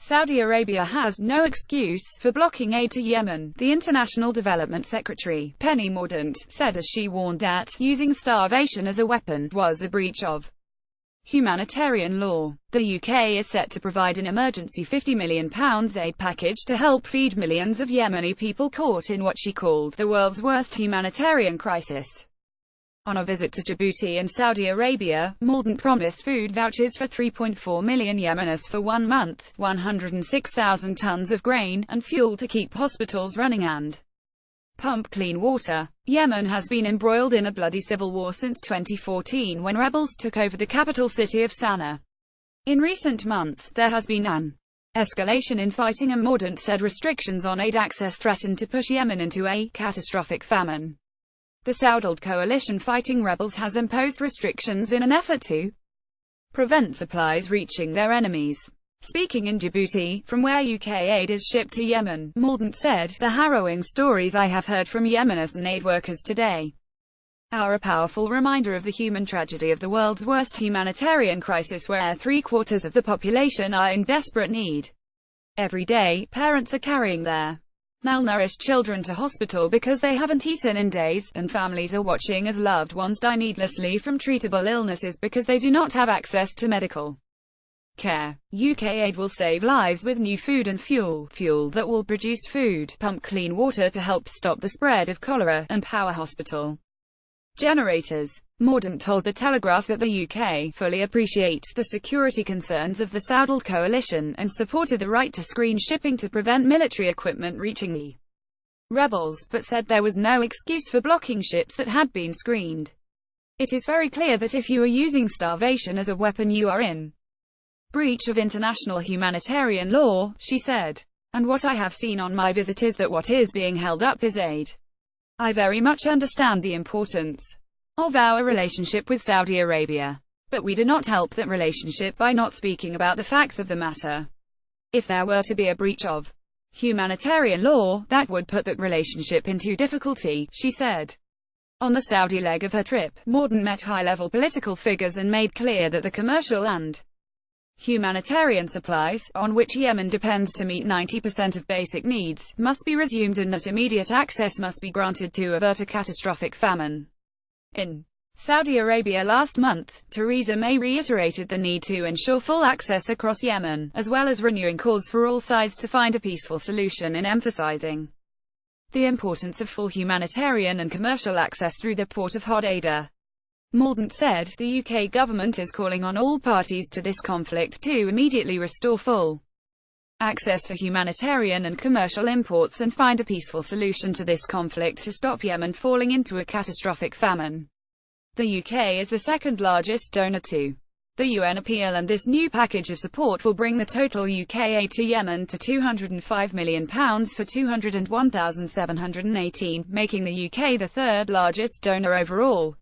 Saudi Arabia has no excuse for blocking aid to Yemen, the International Development Secretary, Penny Mordaunt, said as she warned that using starvation as a weapon was a breach of humanitarian law. The UK is set to provide an emergency £50 million aid package to help feed millions of Yemeni people caught in what she called the world's worst humanitarian crisis. On a visit to Djibouti and Saudi Arabia, Mordaunt promised food vouchers for 3.4 million Yemenis for 1 month, 106,000 tons of grain, and fuel to keep hospitals running and pump clean water. Yemen has been embroiled in a bloody civil war since 2014 when rebels took over the capital city of Sana'a. In recent months, there has been an escalation in fighting, and Mordaunt said restrictions on aid access threatened to push Yemen into a catastrophic famine. The Saudiled coalition fighting rebels has imposed restrictions in an effort to prevent supplies reaching their enemies. Speaking in Djibouti, from where UK aid is shipped to Yemen, Mordaunt said, "The harrowing stories I have heard from Yemenis and aid workers today are a powerful reminder of the human tragedy of the world's worst humanitarian crisis, where 3/4 of the population are in desperate need. Every day, parents are carrying their malnourished children to hospital because they haven't eaten in days, and families are watching as loved ones die needlessly from treatable illnesses because they do not have access to medical care. UK aid will save lives with new food and fuel that will produce food, pump clean water to help stop the spread of cholera, and power hospital generators." Mordaunt told The Telegraph that the UK fully appreciates the security concerns of the Saudiled coalition, and supported the right to screen shipping to prevent military equipment reaching the rebels, but said there was no excuse for blocking ships that had been screened. "It is very clear that if you are using starvation as a weapon, you are in breach of international humanitarian law," she said. "And what I have seen on my visit is that what is being held up is aid. I very much understand the importance of our relationship with Saudi Arabia, but we do not help that relationship by not speaking about the facts of the matter. If there were to be a breach of humanitarian law, that would put that relationship into difficulty," she said. On the Saudi leg of her trip, Mordaunt met high-level political figures and made clear that the commercial and humanitarian supplies, on which Yemen depends to meet 90% of basic needs, must be resumed, and that immediate access must be granted to avert a catastrophic famine. In Saudi Arabia last month, Theresa May reiterated the need to ensure full access across Yemen, as well as renewing calls for all sides to find a peaceful solution, and emphasizing the importance of full humanitarian and commercial access through the port of Hodeida. Mordaunt said, "The UK government is calling on all parties to this conflict to immediately restore full access for humanitarian and commercial imports and find a peaceful solution to this conflict to stop Yemen falling into a catastrophic famine." The UK is the second largest donor to the UN appeal, and this new package of support will bring the total UK aid to Yemen to £205 million for 201,718, making the UK the third largest donor overall.